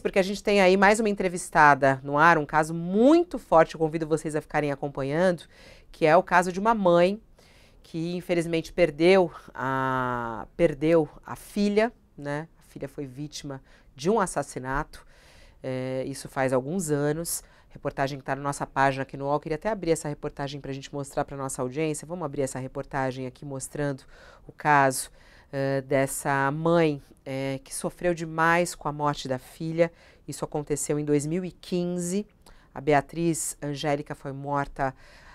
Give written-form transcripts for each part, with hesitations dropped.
porque a gente tem aí mais uma entrevistada no ar, um caso muito forte, eu convido vocês a ficarem acompanhando, que é o caso de uma mãe que infelizmente perdeu a filha, né? A filha foi vítima de um assassinato, isso faz alguns anos. Reportagem que está na nossa página aqui no UOL. Queria até abrir essa reportagem para a gente mostrar para a nossa audiência. Vamos abrir essa reportagem aqui mostrando o caso dessa mãe que sofreu demais com a morte da filha. Isso aconteceu em 2015. A Beatriz Angélica foi morta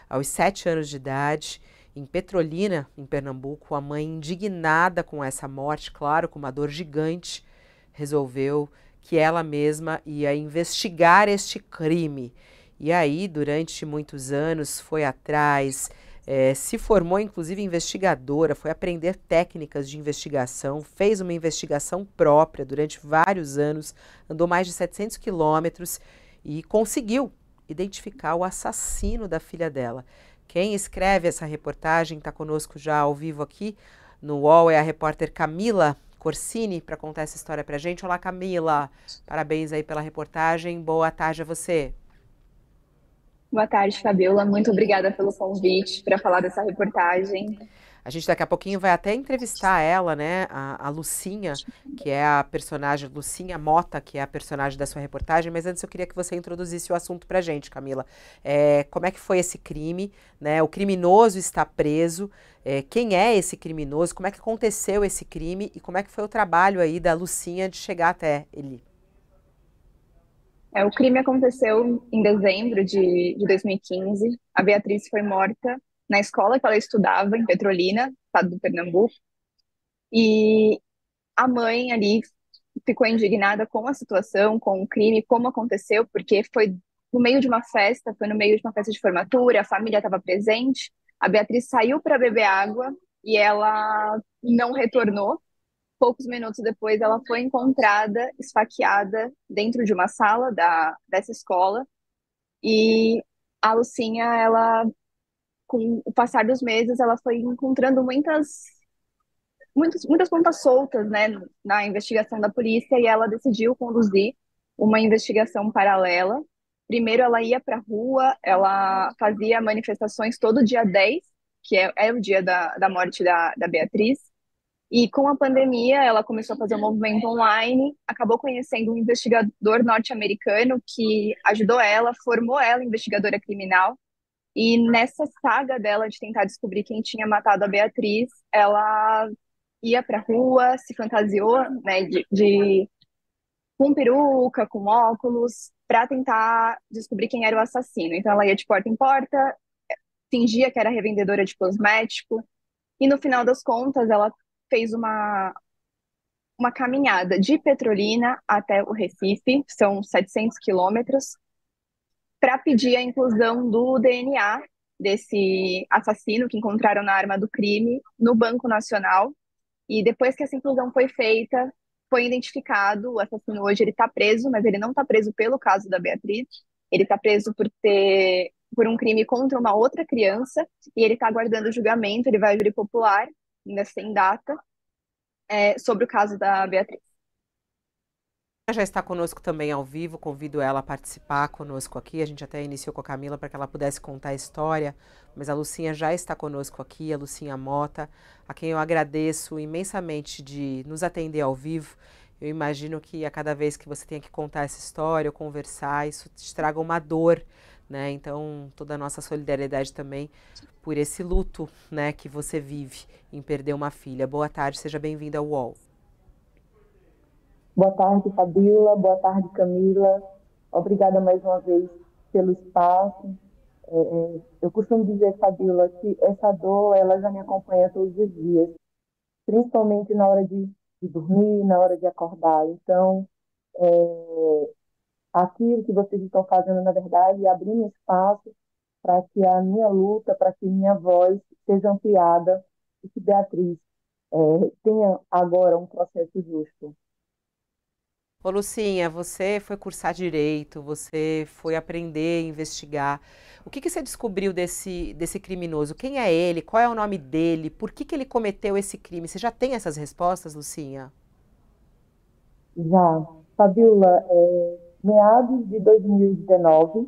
aos 7 anos de idade, em Petrolina, em Pernambuco. A mãe, indignada com essa morte, claro, com uma dor gigante, resolveu que ela mesma ia investigar este crime. E aí, durante muitos anos, foi atrás, se formou inclusive investigadora, foi aprender técnicas de investigação, fez uma investigação própria durante vários anos, andou mais de 700 quilômetros e conseguiu identificar o assassino da filha dela. Quem escreve essa reportagem, está conosco já ao vivo aqui no UOL, é a repórter Camila Corsini, para contar essa história para a gente. Olá, Camila, parabéns aí pela reportagem, boa tarde a você. Boa tarde, Fabiola. Muito obrigada pelo convite para falar dessa reportagem. A gente daqui a pouquinho vai até entrevistar ela, né, a Lucinha, que é a personagem, Lucinha Mota, que é a personagem da sua reportagem, mas antes eu queria que você introduzisse o assunto pra gente, Camila. Como é que foi esse crime, né, o criminoso está preso, quem é esse criminoso, como é que aconteceu esse crime e como é que foi o trabalho aí da Lucinha de chegar até ele? O crime aconteceu em dezembro de 2015. A Beatriz foi morta na escola que ela estudava, em Petrolina, estado do Pernambuco. E a mãe ali ficou indignada com a situação, com o crime, como aconteceu, porque foi no meio de uma festa, foi no meio de uma festa de formatura, a família estava presente. A Beatriz saiu para beber água e ela não retornou. Poucos minutos depois, ela foi encontrada esfaqueada dentro de uma sala dessa escola. E a Lucinha, ela, com o passar dos meses, ela foi encontrando muitas pontas soltas, né, na investigação da polícia, e ela decidiu conduzir uma investigação paralela. Primeiro, ela ia para a rua, ela fazia manifestações todo dia 10, que é o dia da morte da Beatriz. E com a pandemia, ela começou a fazer um movimento online, acabou conhecendo um investigador norte-americano que ajudou ela, formou ela investigadora criminal. E nessa saga dela de tentar descobrir quem tinha matado a Beatriz, ela ia pra rua, se fantasiou, né, com peruca, com óculos, para tentar descobrir quem era o assassino. Então ela ia de porta em porta, fingia que era revendedora de cosmético, e no final das contas ela fez uma caminhada de Petrolina até o Recife, são 700 quilômetros, para pedir a inclusão do DNA desse assassino que encontraram na arma do crime no Banco Nacional. E depois que essa inclusão foi feita, foi identificado, o assassino hoje ele está preso, mas ele não está preso pelo caso da Beatriz, ele está preso por um crime contra uma outra criança, e ele está aguardando julgamento, ele vai ao júri popular, ainda sem data, sobre o caso da Beatriz. Ela já está conosco também ao vivo, convido ela a participar conosco aqui. A gente até iniciou com a Camila para que ela pudesse contar a história, mas a Lucinha já está conosco aqui, a Lucinha Mota, a quem eu agradeço imensamente de nos atender ao vivo. Eu imagino que a cada vez que você tenha que contar essa história ou conversar, isso te traga uma dor, né? Então, toda a nossa solidariedade também por esse luto, né, que você vive em perder uma filha. Boa tarde, seja bem-vinda ao UOL. Boa tarde, Fabiola. Boa tarde, Camila. Obrigada mais uma vez pelo espaço. Eu costumo dizer, Fabiola, que essa dor ela já me acompanha todos os dias, principalmente na hora de dormir, na hora de acordar. Então, é, aquilo que vocês estão fazendo, na verdade, é abrir um espaço para que a minha luta, para que minha voz seja ampliada e que Beatriz tenha agora um processo justo. Ô, Lucinha, você foi cursar direito, você foi aprender, investigar. O que você descobriu desse criminoso? Quem é ele? Qual é o nome dele? Por que ele cometeu esse crime? Você já tem essas respostas, Lucinha? Já, Fabiola, meados de 2019,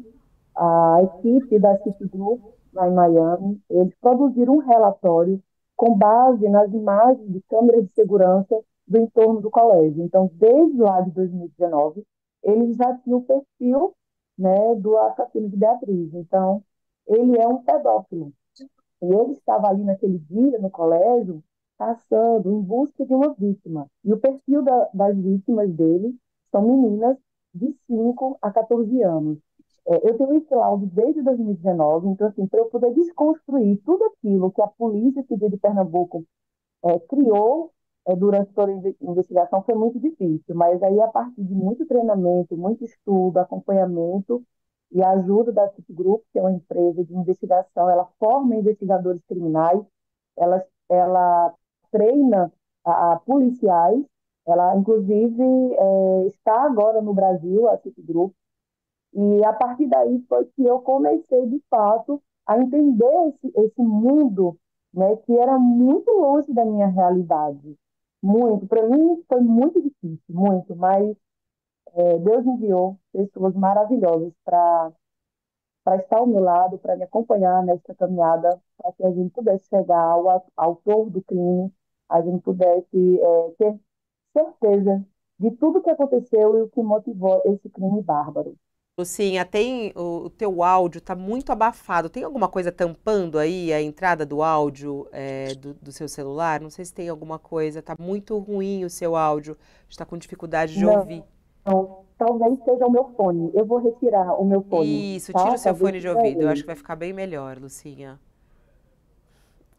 a equipe da Citigroup, lá em Miami, eles produziram um relatório com base nas imagens de câmeras de segurança do entorno do colégio. Então, desde lá de 2019, eles já tinham o perfil, né, do assassino de Beatriz. Então, ele é um pedófilo. E ele estava ali naquele dia no colégio, caçando, em busca de uma vítima. E o perfil das vítimas dele são meninas de 5 a 14 anos. Eu tenho esse laudo desde 2019, então, assim, para eu poder desconstruir tudo aquilo que a Polícia Civil de Pernambuco criou durante toda a investigação foi muito difícil, mas aí a partir de muito treinamento, muito estudo, acompanhamento e a ajuda da Citigroup, que é uma empresa de investigação, ela forma investigadores criminais, ela treina a policiais, ela inclusive está agora no Brasil, a Citigroup, e a partir daí foi que eu comecei, de fato, a entender esse mundo, né, que era muito longe da minha realidade. Muito. Para mim foi muito difícil, muito, mas Deus enviou pessoas maravilhosas para estar ao meu lado, para me acompanhar nessa caminhada, para que a gente pudesse chegar ao autor do crime, a gente pudesse ter certeza de tudo que aconteceu e o que motivou esse crime bárbaro. Lucinha, tem o teu áudio tá muito abafado. Tem alguma coisa tampando aí a entrada do áudio do seu celular? Não sei se tem alguma coisa. Tá muito ruim o seu áudio. Está com dificuldade de Não, ouvir. não, talvez seja o meu fone. Eu vou retirar o meu fone, Isso, tira tá? o seu Talvez fone de seja ouvido. Eu acho ele. que vai ficar bem melhor, Lucinha.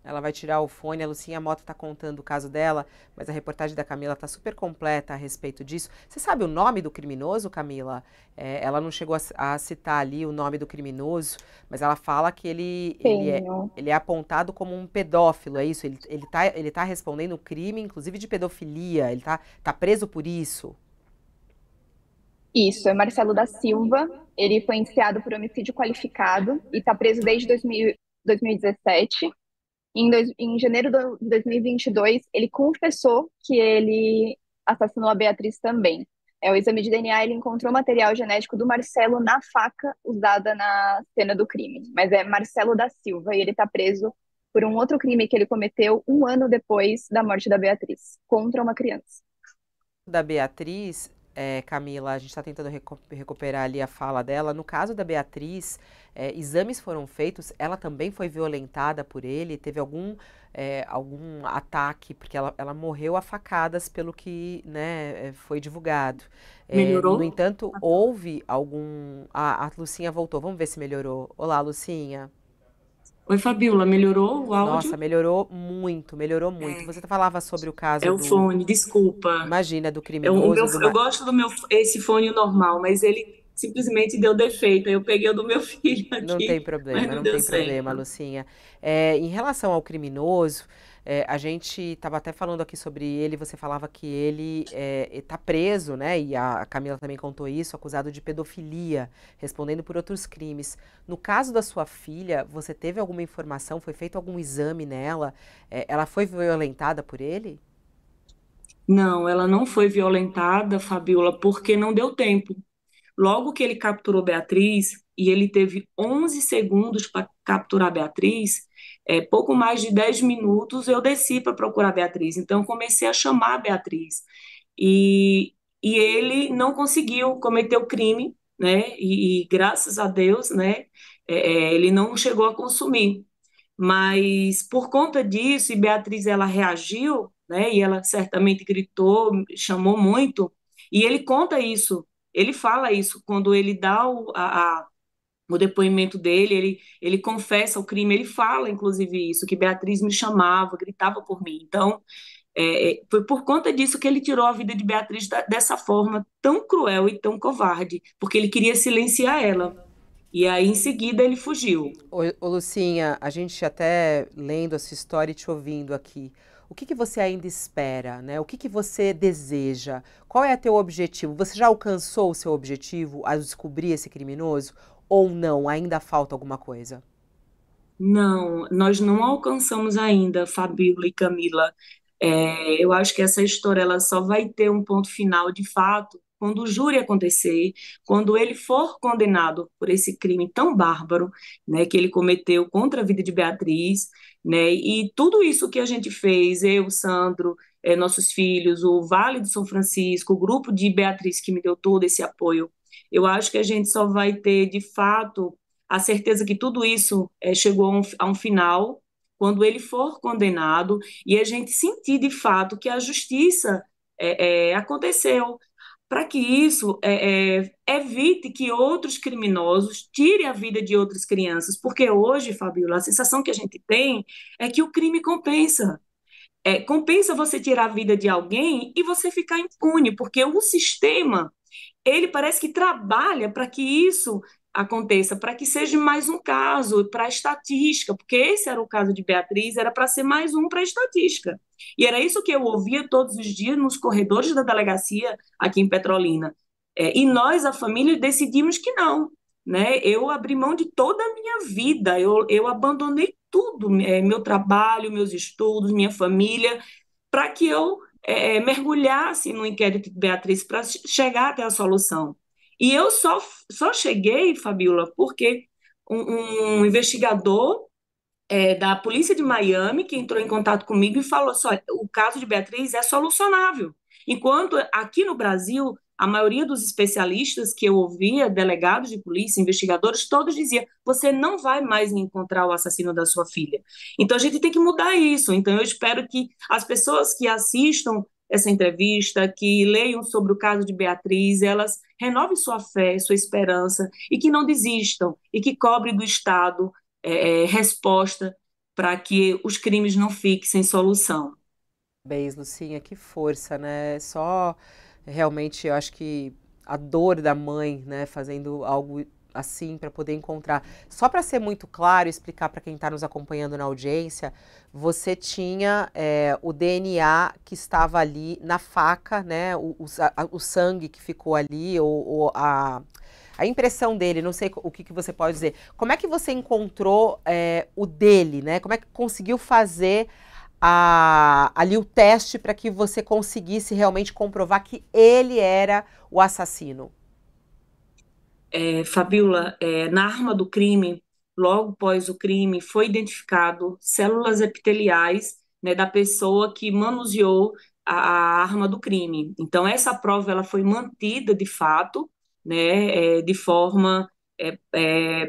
Ela vai tirar o fone, a Lucinha Mota está contando o caso dela, mas a reportagem da Camila está super completa a respeito disso. Você sabe o nome do criminoso, Camila? Ela não chegou a citar ali o nome do criminoso, mas ela fala que Tenho. ele é apontado como um pedófilo, é isso? Ele tá respondendo crime, inclusive de pedofilia, ele tá preso por isso. Isso, é Marcelo da Silva. Ele foi indiciado por homicídio qualificado e está preso desde 2017. Em janeiro de 2022, ele confessou que ele assassinou a Beatriz também. O exame de DNA, ele encontrou material genético do Marcelo na faca usada na cena do crime. Mas é Marcelo da Silva e ele está preso por um outro crime que ele cometeu um ano depois da morte da Beatriz, contra uma criança. Da Beatriz, Camila, a gente está tentando recuperar ali a fala dela. No caso da Beatriz, exames foram feitos, ela também foi violentada por ele, teve algum ataque, porque ela morreu a facadas, pelo que, né, foi divulgado. No Melhorou? entanto, houve algum. A Lucinha voltou, vamos ver se melhorou. Olá, Lucinha. Oi, Fabiola, melhorou o Nossa, áudio? melhorou muito, melhorou muito. Você falava sobre o caso É o do, fone, desculpa. imagina, do O meu, criminoso, eu gosto do meu esse fone normal, mas ele simplesmente deu defeito. Aí eu peguei o do meu filho aqui, mas não Não deu tem problema, certo. Lucinha. Em relação ao criminoso, a gente estava até falando aqui sobre ele, você falava que ele está preso, né? E a Camila também contou isso, acusado de pedofilia, respondendo por outros crimes. No caso da sua filha, você teve alguma informação, foi feito algum exame nela? Ela foi violentada por ele? Não, ela não foi violentada, Fabiola, porque não deu tempo. Logo que ele capturou Beatriz, e ele teve 11 segundos para capturar Beatriz, pouco mais de 10 minutos eu desci para procurar Beatriz. Então, eu comecei a chamar a Beatriz. E, e ele não conseguiu cometer o crime, né? E graças a Deus, né? Ele não chegou a consumir. Mas por conta disso, e Beatriz ela reagiu, né? E ela certamente gritou, chamou muito, e ele conta isso, ele fala isso quando ele dá o depoimento dele, ele confessa o crime, ele fala inclusive isso, que Beatriz me chamava, gritava por mim. Então, foi por conta disso que ele tirou a vida de Beatriz dessa forma tão cruel e tão covarde, porque ele queria silenciar ela. E aí, em seguida, ele fugiu. Ô, Lucinha, a gente até lendo essa história e te ouvindo aqui, o que que você ainda espera, né? O que que você deseja? Qual é o teu objetivo? Você já alcançou o seu objetivo a descobrir esse criminoso? Ou não? Ainda falta alguma coisa? Não, nós não alcançamos ainda, Fabíola e Camila. Eu acho que essa história ela só vai ter um ponto final de fato quando o júri acontecer, quando ele for condenado por esse crime tão bárbaro, né, que ele cometeu contra a vida de Beatriz, né, e tudo isso que a gente fez, eu, Sandro, nossos filhos, o Vale do São Francisco, o grupo de Beatriz que me deu todo esse apoio, eu acho que a gente só vai ter, de fato, a certeza que tudo isso chegou a um final quando ele for condenado e a gente sentir, de fato, que a justiça aconteceu, para que isso evite que outros criminosos tirem a vida de outras crianças, porque hoje, Fabiola, a sensação que a gente tem é que o crime compensa. Compensa você tirar a vida de alguém e você ficar impune, porque o sistema ele parece que trabalha para que isso aconteça, para que seja mais um caso, para a estatística, porque esse era o caso de Beatriz, era para ser mais um para a estatística. E era isso que eu ouvia todos os dias nos corredores da delegacia aqui em Petrolina. E nós, a família, decidimos que não. Né? Eu abri mão de toda a minha vida, eu abandonei tudo, meu trabalho, meus estudos, minha família, para que eu mergulhasse no inquérito de Beatriz para chegar até a solução. E eu só cheguei, Fabiola, porque um investigador da polícia de Miami que entrou em contato comigo e falou assim, olha, o caso de Beatriz é solucionável. Enquanto aqui no Brasil, a maioria dos especialistas que eu ouvia, delegados de polícia, investigadores, todos diziam, você não vai mais encontrar o assassino da sua filha. Então, a gente tem que mudar isso. Então, eu espero que as pessoas que assistam essa entrevista, que leiam sobre o caso de Beatriz, elas renovem sua fé, sua esperança, e que não desistam, e que cobrem do Estado resposta para que os crimes não fiquem sem solução. Parabéns, Lucinha, que força, né? Só realmente eu acho que a dor da mãe, né, fazendo algo assim para poder encontrar. Só para ser muito claro e explicar para quem está nos acompanhando na audiência, você tinha o DNA que estava ali na faca, né? O sangue que ficou ali, ou a impressão dele, não sei o que você pode dizer. Como é que você encontrou o dele, né? Como é que conseguiu fazer ali o teste para que você conseguisse realmente comprovar que ele era o assassino? Fabiola, na arma do crime, logo após o crime, foi identificado células epiteliais, né, da pessoa que manuseou a arma do crime. Então, essa prova ela foi mantida de fato, né, de forma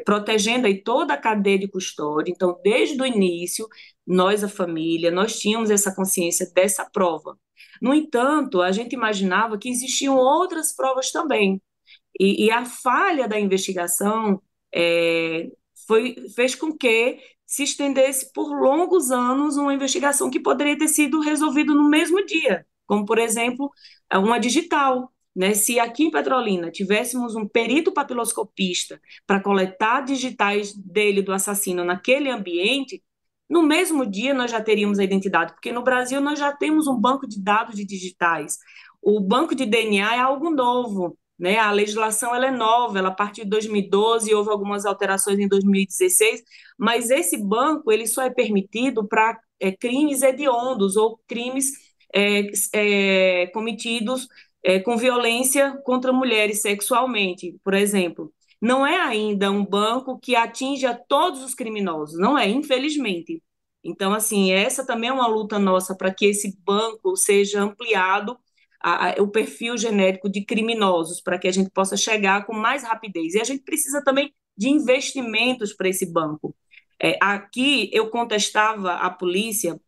protegendo aí toda a cadeia de custódia. Então, desde o início, nós, a família, nós tínhamos essa consciência dessa prova. No entanto, a gente imaginava que existiam outras provas também. E a falha da investigação fez com que se estendesse por longos anos uma investigação que poderia ter sido resolvida no mesmo dia, como, por exemplo, uma digital. Né? Se aqui em Petrolina tivéssemos um perito papiloscopista para coletar digitais dele, do assassino, naquele ambiente, no mesmo dia nós já teríamos a identidade, porque no Brasil nós já temos um banco de dados de digitais. O banco de DNA é algo novo, né? A legislação ela é nova, ela partiu de 2012, houve algumas alterações em 2016, mas esse banco ele só é permitido para crimes hediondos ou crimes cometidos com violência contra mulheres sexualmente, por exemplo. Não é ainda um banco que atinja todos os criminosos, não é, infelizmente. Então, assim, essa também é uma luta nossa para que esse banco seja ampliado o perfil genético de criminosos, para que a gente possa chegar com mais rapidez. E a gente precisa também de investimentos para esse banco. Aqui eu contestava a polícia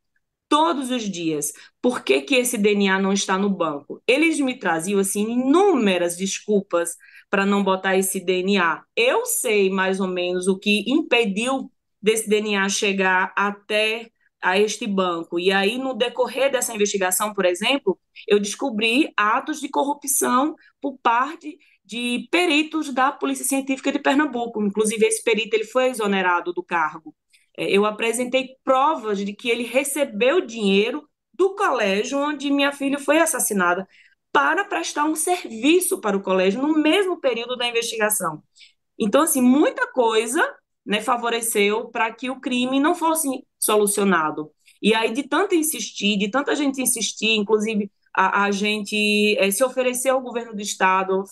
todos os dias. Por que que esse DNA não está no banco? Eles me traziam assim inúmeras desculpas para não botar esse DNA. Eu sei mais ou menos o que impediu desse DNA chegar até a este banco. E aí, no decorrer dessa investigação, por exemplo, eu descobri atos de corrupção por parte de peritos da Polícia Científica de Pernambuco. Inclusive, esse perito ele foi exonerado do cargo. Eu apresentei provas de que ele recebeu dinheiro do colégio onde minha filha foi assassinada para prestar um serviço para o colégio no mesmo período da investigação. Então, assim, muita coisa, né, favoreceu para que o crime não fosse solucionado. E aí, de tanto insistir, de tanta gente insistir, inclusive a gente se ofereceu ao governo do estado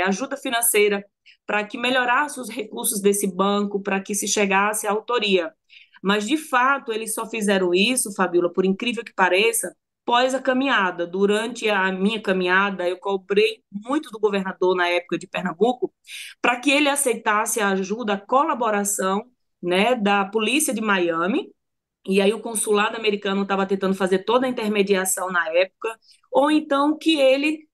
ajuda financeira para que melhorasse os recursos desse banco, para que se chegasse à autoria. Mas, de fato, eles só fizeram isso, Fabíola, por incrível que pareça, após a caminhada. Durante a minha caminhada, eu cobrei muito do governador, na época de Pernambuco, para que ele aceitasse a ajuda, a colaboração, né, da polícia de Miami, e aí o consulado americano estava tentando fazer toda a intermediação na época, ou então que ele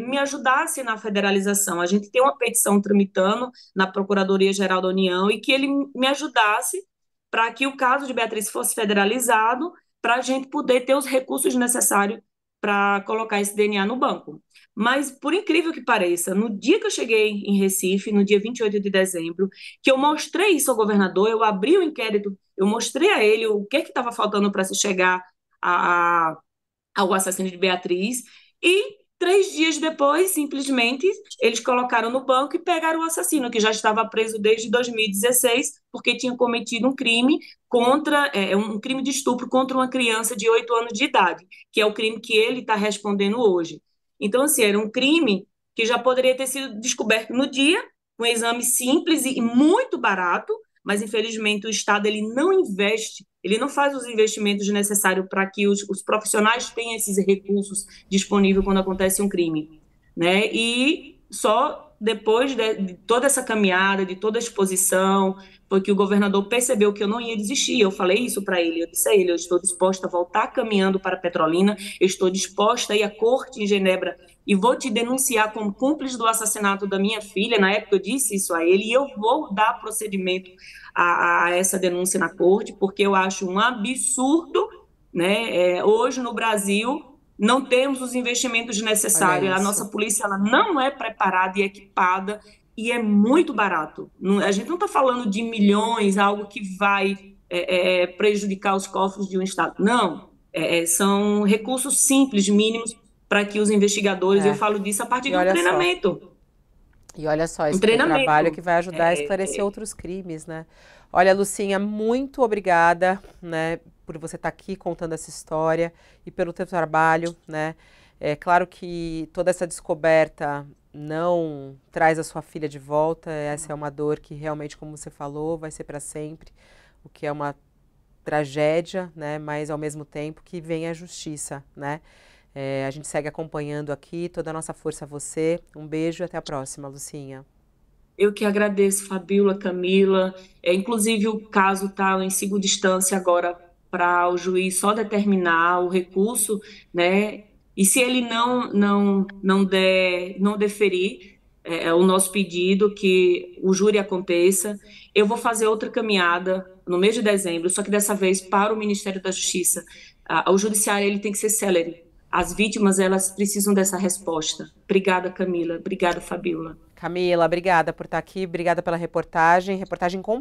me ajudasse na federalização. A gente tem uma petição tramitando na Procuradoria-Geral da União e que ele me ajudasse para que o caso de Beatriz fosse federalizado, para a gente poder ter os recursos necessários para colocar esse DNA no banco. Mas, por incrível que pareça, no dia que eu cheguei em Recife, no dia 28 de dezembro, que eu mostrei isso ao governador, eu abri o inquérito, eu mostrei a ele o que estava faltando para se chegar ao assassino de Beatriz, e 3 dias depois, simplesmente, eles colocaram no banco e pegaram o assassino, que já estava preso desde 2016, porque tinha cometido um crime um crime de estupro contra uma criança de 8 anos de idade, que é o crime que ele está respondendo hoje. Então, assim, era um crime que já poderia ter sido descoberto no dia, um exame simples e muito barato, mas infelizmente o Estado ele não investe, ele não faz os investimentos necessários para que os profissionais tenham esses recursos disponíveis quando acontece um crime, né? E só depois de toda essa caminhada, de toda a exposição, foi que o governador percebeu que eu não ia desistir. Eu falei isso para ele, eu disse a ele, eu estou disposta a voltar caminhando para Petrolina, eu estou disposta a ir à corte em Genebra e vou te denunciar como cúmplice do assassinato da minha filha. Na época eu disse isso a ele, e eu vou dar procedimento a essa denúncia na corte, porque eu acho um absurdo, né? Hoje no Brasil não temos os investimentos necessários, a nossa polícia ela não é preparada e equipada, e é muito barato. A gente não está falando de milhões, algo que vai prejudicar os cofres de um Estado. Não, são recursos simples, mínimos, para que os investigadores, eu falo disso a partir de um treinamento. E olha só, esse trabalho que vai ajudar a esclarecer outros crimes, né? Olha, Lucinha, muito obrigada, né, por você estar aqui contando essa história e pelo teu trabalho, né? É claro que toda essa descoberta não traz a sua filha de volta, essa é uma dor que realmente, como você falou, vai ser para sempre, o que é uma tragédia, né? Mas ao mesmo tempo que vem a justiça, né? A gente segue acompanhando aqui, toda a nossa força a você. Um beijo e até a próxima, Lucinha. Eu que agradeço, Fabíola, Camila. Inclusive, o caso está em segunda instância agora para o juiz só determinar o recurso, né? E se ele não deferir o nosso pedido, que o júri aconteça, eu vou fazer outra caminhada no mês de dezembro, só que dessa vez para o Ministério da Justiça. O judiciário ele tem que ser célere. As vítimas, elas precisam dessa resposta. Obrigada, Camila. Obrigada, Fabíola. Camila, obrigada por estar aqui. Obrigada pela reportagem. Reportagem completa.